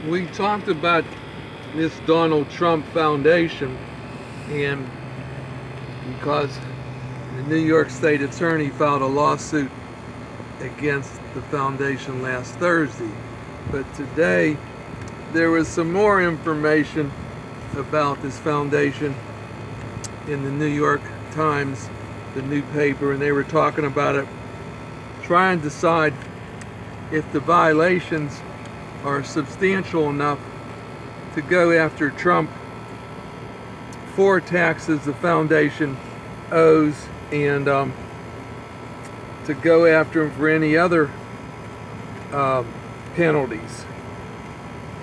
we talked about this Donald Trump Foundation, and because the New York State Attorney filed a lawsuit against the foundation last Thursday. But today there was some more information about this foundation in the New York Times, the new paper, and they were talking about it, trying to decide if the violations are substantial enough to go after Trump for taxes the foundation owes, and to go after him for any other penalties,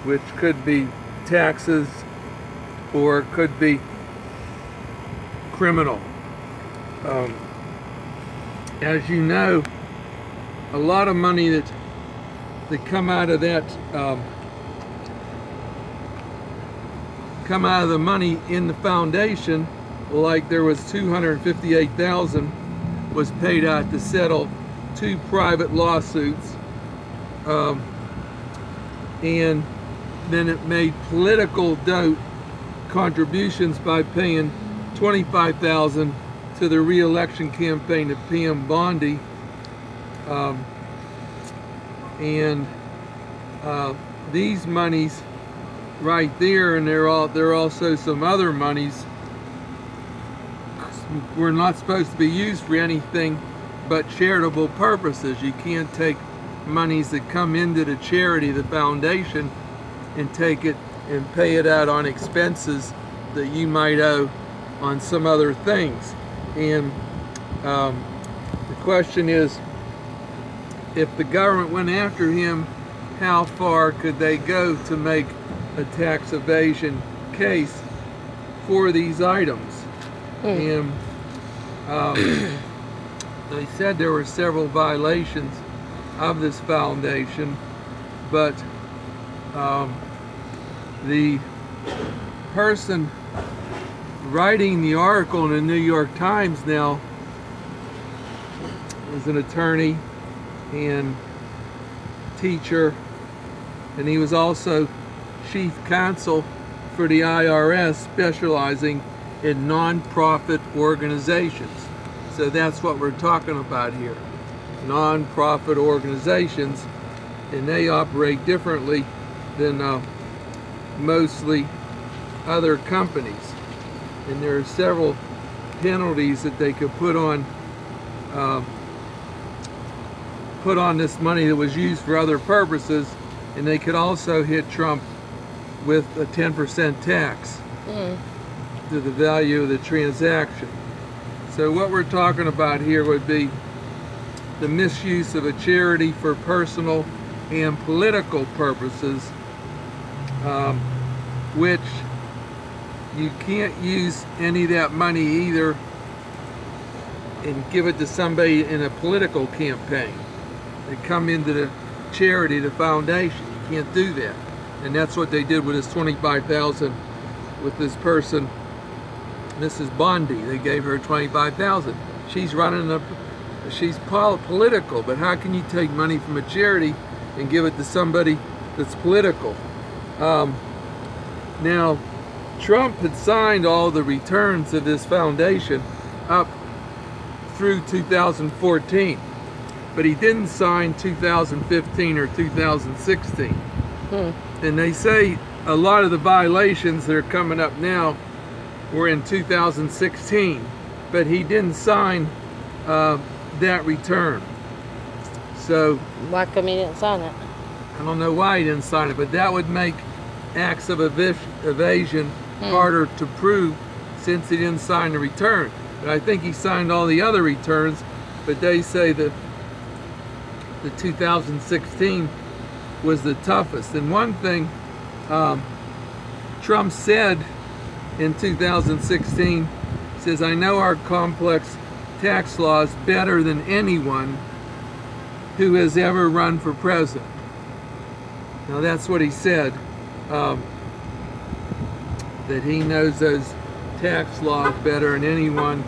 which could be taxes or could be criminal. As you know, a lot of money that come out of that, come out of the money in the foundation, like there was $258,000 was paid out to settle 2 private lawsuits, and then it made political contributions by paying $25,000 to the re-election campaign of PM Bondi, and these monies right there, and there are also some other monies, were not supposed to be used for anything but charitable purposes. You can't take monies that come into the charity, the foundation, and take it and pay it out on expenses that you might owe on some other things. And the question is, if the government went after him, how far could they go to make a tax evasion case for these items? And they said there were several violations of this foundation, but the person writing the article in the New York Times now is an attorney and teacher, and he was also chief counsel for the IRS, specializing in non-profit organizations. So that's what we're talking about here, non-profit organizations, and they operate differently than mostly other companies. And there are several penalties that they could put on this money that was used for other purposes, and they could also hit Trump with a 10% tax to the value of the transaction. So what we're talking about here would be the misuse of a charity for personal and political purposes, which you can't use any of that money either and give it to somebody in a political campaign. They come into the charity, the foundation. You can't do that. And that's what they did with this $25,000 with this person, Mrs. Bondi. They gave her $25,000. She's running she's political, but how can you take money from a charity and give it to somebody that's political? Now, Trump had signed all the returns of this foundation up through 2014, but he didn't sign 2015 or 2016. And they say a lot of the violations that are coming up now were in 2016, but he didn't sign that return. So why come he didn't sign it? I don't know why he didn't sign it, but that would make acts of evasion harder to prove since he didn't sign the return. But I think he signed all the other returns, but they say that the 2016 was the toughest. And one thing Trump said in 2016, says, "I know our complex tax laws better than anyone who has ever run for president." Now that's what he said, that he knows those tax laws better than anyone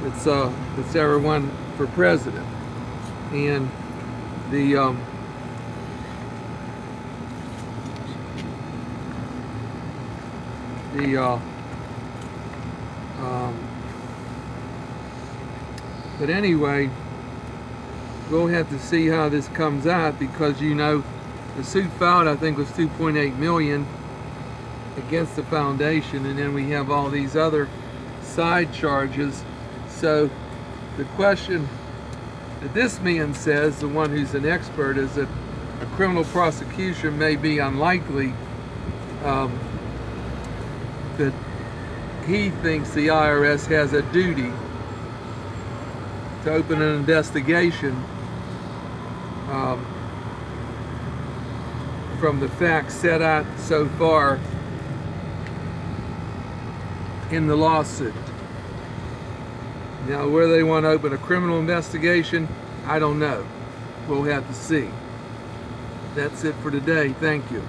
that's ever run for president. And the the but anyway, we'll have to see how this comes out, because you know the suit filed, I think, was $2.8 million against the foundation, and then we have all these other side charges. So the question that this man says, the one who's an expert, is that a criminal prosecution may be unlikely. That he thinks the IRS has a duty to open an investigation from the facts set out so far in the lawsuit. Now, whether they want to open a criminal investigation, I don't know. We'll have to see. That's it for today. Thank you.